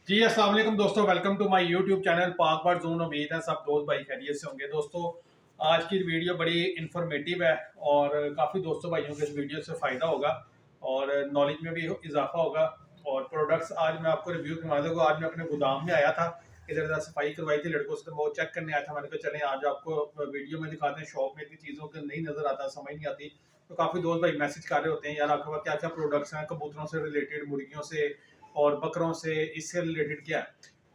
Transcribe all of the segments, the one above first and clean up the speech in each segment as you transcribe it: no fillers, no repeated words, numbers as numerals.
जी अस्सलाम वालेकुम दोस्तों, welcome to my YouTube channel Pak bar zone. उम्मीद है सब दोस्त भाई खैरियत से होंगे। दोस्तों आज की वीडियो बड़ी इन्फॉर्मेटिव है और काफ़ी दोस्तों भाइयों को इस वीडियो से फ़ायदा होगा और नॉलेज में भी इजाफा होगा। और प्रोडक्ट्स आज मैं आपको रिव्यू करवा दूँगा। आज मैं अपने गोदाम में आया था, इधर उधर सफाई करवाई थी लड़कों से, वो चेक करने आया था। मैंने कहा चलें आज आपको वीडियो में दिखाते हैं। शॉप में इतनी चीज़ों के नहीं नज़र आता, समझ नहीं आती, तो काफ़ी दोस्त भाई मैसेज कर रहे होते हैं यार आपके पास क्या क्या प्रोडक्ट्स हैं कबूतरों से रिलेटेड, मुर्गियों से और बकरों से, इससे रिलेटेड क्या है।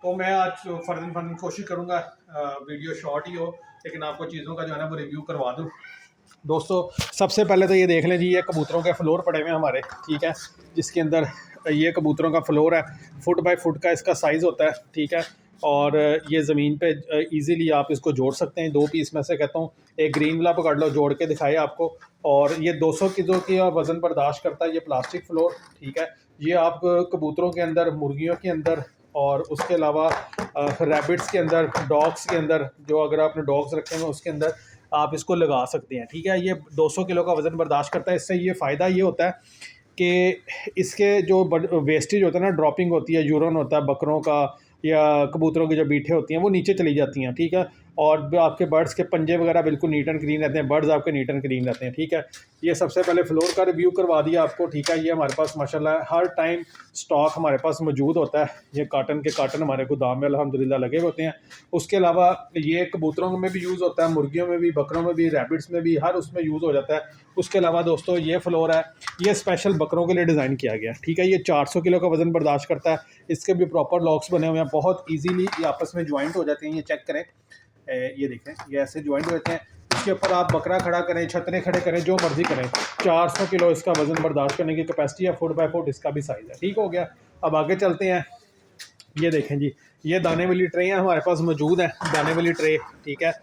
तो मैं आज फर्दन कोशिश करूंगा वीडियो शॉर्ट ही हो, लेकिन आपको चीज़ों का जो है ना वो रिव्यू करवा दूँ। दोस्तों सबसे पहले तो ये देख लें जी, ये कबूतरों के फ्लोर पड़े हुए हैं हमारे, ठीक है, जिसके अंदर ये कबूतरों का फ्लोर है। फुट बाय फुट का इसका साइज़ होता है, ठीक है। और ये ज़मीन पे इजीली आप इसको जोड़ सकते हैं। दो पीस में से कहता हूँ एक ग्रीन वाला पकड़ लो, जोड़ के दिखाए आपको। और ये 200 किलो की वज़न बर्दाश्त करता है ये प्लास्टिक फ्लोर, ठीक है। ये आप कबूतरों के अंदर, मुर्गियों के अंदर और उसके अलावा रैबिट्स के अंदर, डॉग्स के अंदर, जो अगर आपने डॉग्स रखे हैं उसके अंदर आप इसको लगा सकते हैं, ठीक है। ये 200 किलो का वज़न बर्दाश्त करता है। इससे ये फ़ायदा ये होता है कि इसके जो वेस्टेज होता है ना, ड्रॉपिंग होती है, यूरन होता है बकरों का या कबूतरों की जो बीठे होती हैं वो नीचे चली जाती हैं, ठीक है। और आपके बर्ड्स के पंजे वगैरह बिल्कुल नीट एंड क्लीन रहते हैं, बर्ड्स आपके नीट एंड क्लीन रहते हैं, ठीक है। ये सबसे पहले फ्लोर का रिव्यू करवा दिया आपको, ठीक है। ये हमारे पास माशाल्लाह हर टाइम स्टॉक हमारे पास मौजूद होता है। ये काटन के काटन हमारे गोदाम में अल्हम्दुलिल्लाह लगे होते हैं। उसके अलावा ये कबूतरों में भी यूज़ होता है, मुर्गियों में भी, बकरों में भी, रैबिट्स में भी, हर उसमें यूज़ हो जाता है। उसके अलावा दोस्तों ये फ्लोर है, ये स्पेशल बकरों के लिए डिज़ाइन किया गया, ठीक है। ये 400 किलो का वज़न बर्दाश्त करता है। इसके भी प्रॉपर लॉक्स बने हुए हैं, बहुत ईजीली ये आपस में ज्वाइंट हो जाते हैं। ये चेक करें, ये देखें, ये ऐसे ज्वाइंट हो जाते हैं। इसके ऊपर आप बकरा खड़ा करें, छतरे खड़े करें, जो मर्जी करें। 400 किलो इसका वज़न बर्दाश्त करने की कैपेसिटी है। फुट बाय फुट इसका भी साइज़ है, ठीक हो गया। अब आगे चलते हैं। ये देखें जी, ये दाने वाली ट्रे हैं हमारे पास मौजूद है, दाने वाली ट्रे, ठीक है।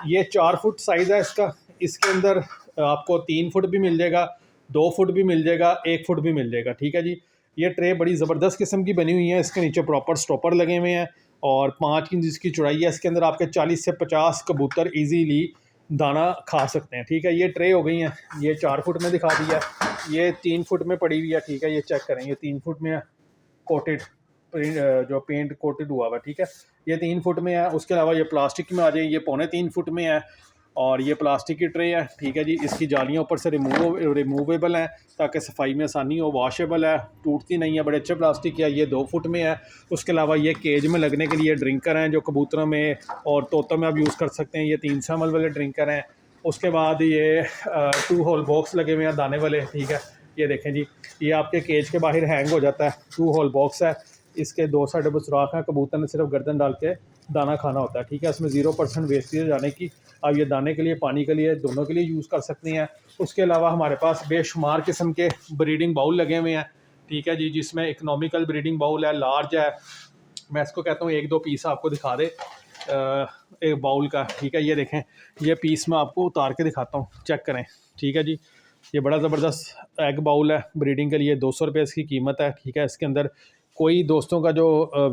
ये 4 फुट साइज़ है इसका। इसके अंदर आपको 3 फुट भी मिल जाएगा, 2 फुट भी मिल जाएगा, 1 फुट भी मिल जाएगा, ठीक है जी। ये ट्रे बड़ी ज़बरदस्त किस्म की बनी हुई है। इसके नीचे प्रॉपर स्टॉपर लगे हुए हैं और 5 इंच इसकी चौड़ाई है। इसके अंदर आपके 40 से 50 कबूतर ईजीली दाना खा सकते हैं, ठीक है। ये ट्रे हो गई हैं, ये 4 फुट में दिखा दिया, ये 3 फुट में पड़ी हुई है, ठीक है। ये चेक करें, ये 3 फुट में कोटेड, जो पेंट कोटेड हुआ हुआ, ठीक है। ये 3 फुट में है। उसके अलावा ये प्लास्टिक में आ जाए, ये 3.25 फुट में है और ये प्लास्टिक की ट्रे है, ठीक है जी। इसकी जालियाँ ऊपर से रिमूवेबल हैं ताकि सफाई में आसानी हो, वॉशेबल है, टूटती नहीं है, बड़े अच्छे प्लास्टिक की है। ये 2 फुट में है। उसके अलावा ये केज में लगने के लिए ड्रिंकर हैं जो कबूतरों में और तोतों में आप यूज़ कर सकते हैं। ये 300 ml वाले ड्रिंकर हैं। उसके बाद ये 2 होल बॉक्स लगे हुए हैं दाने वाले, ठीक है। ये देखें जी, ये आपके केज के बाहर हैंग हो जाता है, 2 होल बॉक्स है। इसके 2 साइड पर सुराख है, कबूतर ने सिर्फ गर्दन डाल के दाना खाना होता है, ठीक है। इसमें 0% वेस्टेज जाने की। आप ये दाने के लिए, पानी के लिए, दोनों के लिए यूज़ कर सकते हैं। उसके अलावा हमारे पास बेशुमार किस्म के ब्रीडिंग बाउल लगे हुए हैं, ठीक है जी, जिसमें इकनॉमिकल ब्रीडिंग बाउल है, लार्ज है। मैं इसको कहता हूँ 1-2 पीस आपको दिखा दे एक बाउल का, ठीक है। ये देखें, ये पीस मैं आपको उतार के दिखाता हूँ, चेक करें, ठीक है जी। ये बड़ा ज़बरदस्त एग बाउल है ब्रीडिंग के लिए, 200 रुपये इसकी कीमत है, ठीक है। इसके अंदर कोई दोस्तों का जो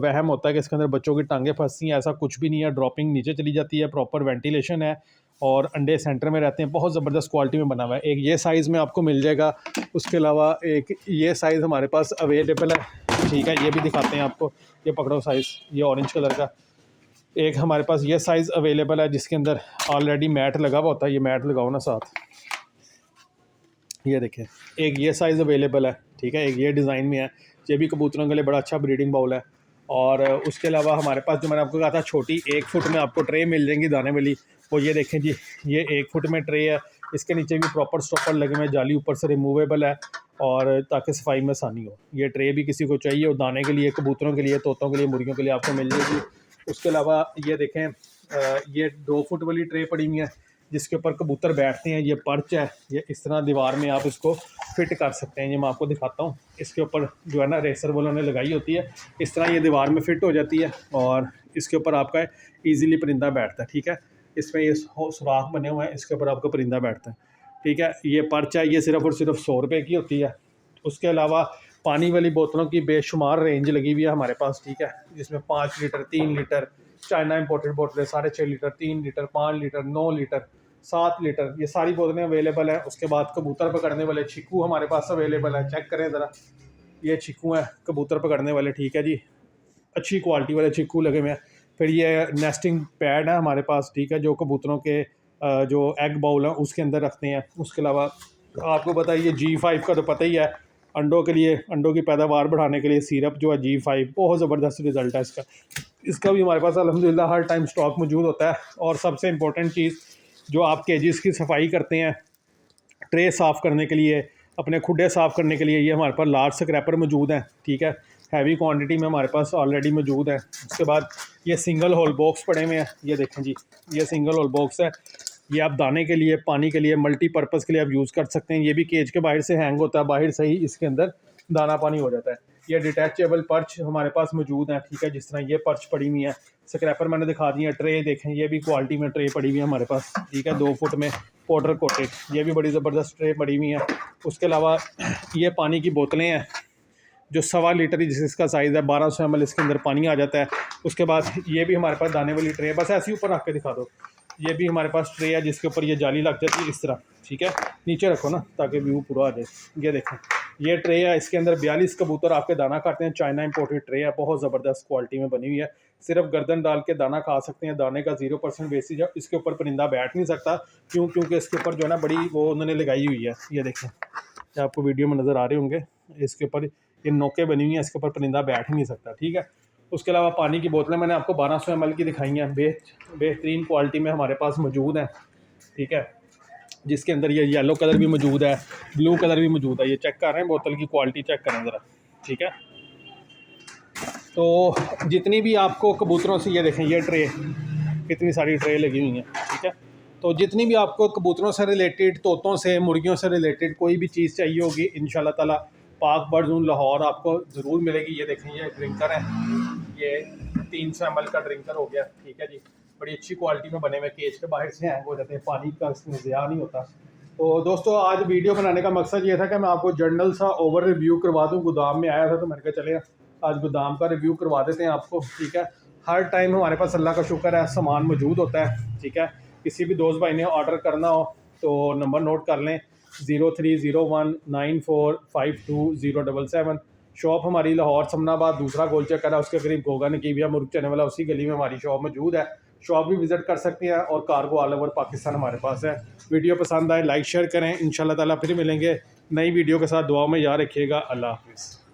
वहम होता है कि इसके अंदर बच्चों की टांगें फंसती हैं, ऐसा कुछ भी नहीं है। ड्रॉपिंग नीचे चली जाती है, प्रॉपर वेंटिलेशन है और अंडे सेंटर में रहते हैं। बहुत ज़बरदस्त क्वालिटी में बना हुआ है। एक ये साइज़ में आपको मिल जाएगा। उसके अलावा एक ये साइज़ हमारे पास अवेलेबल है, ठीक है। ये भी दिखाते हैं आपको, ये पकड़ो साइज़, ये ऑरेंज कलर का एक हमारे पास ये साइज़ अवेलेबल है जिसके अंदर ऑलरेडी मैट लगा हुआ होता है। ये मैट लगाओ ना साथ, ये देखें, एक ये साइज़ अवेलेबल है, ठीक है। एक ये डिज़ाइन में है, ये भी कबूतरों के लिए बड़ा अच्छा ब्रीडिंग बाउल है। और उसके अलावा हमारे पास जो मैंने आपको कहा था छोटी 1 फुट में आपको ट्रे मिल जाएंगी दाने वाली, वो ये देखें जी, ये 1 फुट में ट्रे है। इसके नीचे भी प्रॉपर स्टॉपर लगे हुए हैं, जाली ऊपर से रिमूवेबल है और ताकि सफाई में आसानी हो। ये ट्रे भी किसी को चाहिए हो दाने के लिए, कबूतरों के लिए, तोतों के लिए, मुर्गियों के लिए, आपको मिल जाएगी। उसके अलावा ये देखें, ये 2 फुट वाली ट्रे पड़ी हुई है जिसके ऊपर कबूतर बैठते हैं। ये पर्च है, ये इस तरह दीवार में आप इसको फिट कर सकते हैं। ये मैं आपको दिखाता हूँ, इसके ऊपर जो है ना रेसर वालों ने लगाई होती है, इस तरह ये दीवार में फिट हो जाती है और इसके ऊपर आपका ईज़िली परिंदा बैठता है, ठीक है। इसमें ये सुराख बने हुए हैं, इसके ऊपर आपका परिंदा बैठता है, ठीक है। ये पर्च है, ये सिर्फ़ और सिर्फ 100 रुपये की होती है। उसके अलावा पानी वाली बोतलों की बेशुमार रेंज लगी हुई है हमारे पास, ठीक है, जिसमें 5 लीटर, 3 लीटर, चाइना इम्पोर्टेड बोतलें 6.5 litre, 3 litre, 5 litre, 9 litre, 7 litre, ये सारी बोतलें अवेलेबल हैं। उसके बाद कबूतर पकड़ने वाले छिक्कू हमारे पास अवेलेबल है, चेक करें ज़रा, ये छिक्कू हैं कबूतर पकड़ने वाले, ठीक है जी। अच्छी क्वालिटी वाले चिक्कू लगे हुए हैं। फिर ये नेस्टिंग पैड है हमारे पास, ठीक है, जो कबूतरों के जो एग बाउल हैं उसके अंदर रखते हैं। उसके अलावा आपको पता है ये G5 का तो पता ही है, अंडों के लिए, अंडों की पैदावार बढ़ाने के लिए सिरप जो है G5, बहुत ज़बरदस्त रिज़ल्ट है इसका। इसका भी हमारे पास अल्हम्दुलिल्लाह हर टाइम स्टॉक मौजूद होता है। और सबसे इम्पोर्टेंट चीज़, जो आप केजेस की सफाई करते हैं, ट्रे साफ़ करने के लिए, अपने खुडे साफ़ करने के लिए, ये हमारे पास लार्ज स्क्रैपर मौजूद हैं, ठीक है, हैवी क्वांटिटी में हमारे पास ऑलरेडी मौजूद है। उसके बाद ये सिंगल होल बॉक्स पड़े हुए हैं, ये देखें जी, ये सिंगल होल बॉक्स है। ये आप दाने के लिए, पानी के लिए, मल्टीपर्पज़ के लिए आप यूज़ कर सकते हैं। ये भी केज के बाहर से हैंग होता है, बाहर से ही इसके अंदर दाना पानी हो जाता है। ये डिटैचेबल पर्च हमारे पास मौजूद हैं, ठीक है, जिस तरह ये पर्च पड़ी हुई है। स्क्रैपर मैंने दिखा दी है। ट्रे देखें, ये भी क्वालिटी में ट्रे पड़ी हुई है हमारे पास, ठीक है, 2 फुट में पाउडर कोटेड, ये भी बड़ी ज़बरदस्त ट्रे पड़ी हुई हैं। उसके अलावा ये पानी की बोतलें हैं जो 1.25 लीटर की, जिसका साइज़ है 1200 ml, इसके अंदर पानी आ जाता है। उसके बाद ये भी हमारे पास दाने वाली ट्रे, बस ऐसे ही ऊपर रख के दिखा दो। ये भी हमारे पास ट्रे है जिसके ऊपर ये जाली लग जाती है इस तरह, ठीक है, नीचे रखो ना ताकि व्यू पूरा आ जाए। ये देखें, ये ट्रे है, इसके अंदर 42 कबूतर आपके दाना खाते हैं। चाइना इंपोर्टेड ट्रे है, बहुत ज़बरदस्त क्वालिटी में बनी हुई है। सिर्फ गर्दन डाल के दाना खा सकते हैं, दाने का 0% वेस्टेज है। इसके ऊपर परिंदा बैठ नहीं सकता, क्योंकि इसके ऊपर जो है ना बड़ी वो उन्होंने लगाई हुई है। ये देखें, ये आपको वीडियो में नज़र आ रहे होंगे, इसके ऊपर ये नोकें बनी हुई हैं, इसके ऊपर परिंदा बैठ ही नहीं सकता, ठीक है। उसके अलावा पानी की बोतलें मैंने आपको 1200 ml की दिखाई हैं, बेहतरीन क्वालिटी में हमारे पास मौजूद हैं, ठीक है, जिसके अंदर ये येलो कलर भी मौजूद है, ब्लू कलर भी मौजूद है। ये चेक कर रहे हैं, बोतल की क्वालिटी चेक करें ज़रा, ठीक है। तो जितनी भी आपको कबूतरों से, ये देखें ये ट्रे, कितनी सारी ट्रे लगी हुई हैं, ठीक है। तो जितनी भी आपको कबूतरों से रिलेटेड, तोतों से, मुर्गियों से रिलेटेड कोई भी चीज़ चाहिए होगी, इंशाल्लाह ताला पाक बर्ड ज़ोन लाहौर आपको ज़रूर मिलेगी। ये देखें, ये ड्रिंकर है, ये 300 ml का ड्रिंकर हो गया, ठीक है जी, बड़ी अच्छी क्वालिटी में बने हुए, केज के बाहर से हैंग हो जाते हैं, पानी का इसमें ज़िया नहीं होता। तो दोस्तों, आज वीडियो बनाने का मकसद ये था कि मैं आपको जनरल सा ओवर रिव्यू करवा दूँ। गोदाम में आया था तो मैंने कहा चले आज गोदाम का रिव्यू करवा देते हैं आपको, ठीक है। हर टाइम हमारे पास अल्लाह का शुक्र है सामान मौजूद होता है, ठीक है। किसी भी दोस्त भाई ने ऑर्डर करना हो तो नंबर नोट कर लें, 030194520077। शॉप हमारी लाहौर समनाबाद दूसरा गोलचक्कर कर रहा है, उसके करीब गोगा नकीबिया मुर्ग चने वाला, उसी गली में हमारी शॉप मौजूद है। शॉप भी विज़िट कर सकते हैं और कार्गो ऑल ओवर पाकिस्तान हमारे पास है। वीडियो पसंद आए लाइक शेयर करें। इंशाल्लाह ताला फिर मिलेंगे नई वीडियो के साथ। दुआ में याद रखिएगा। अल्लाह हाफिज़।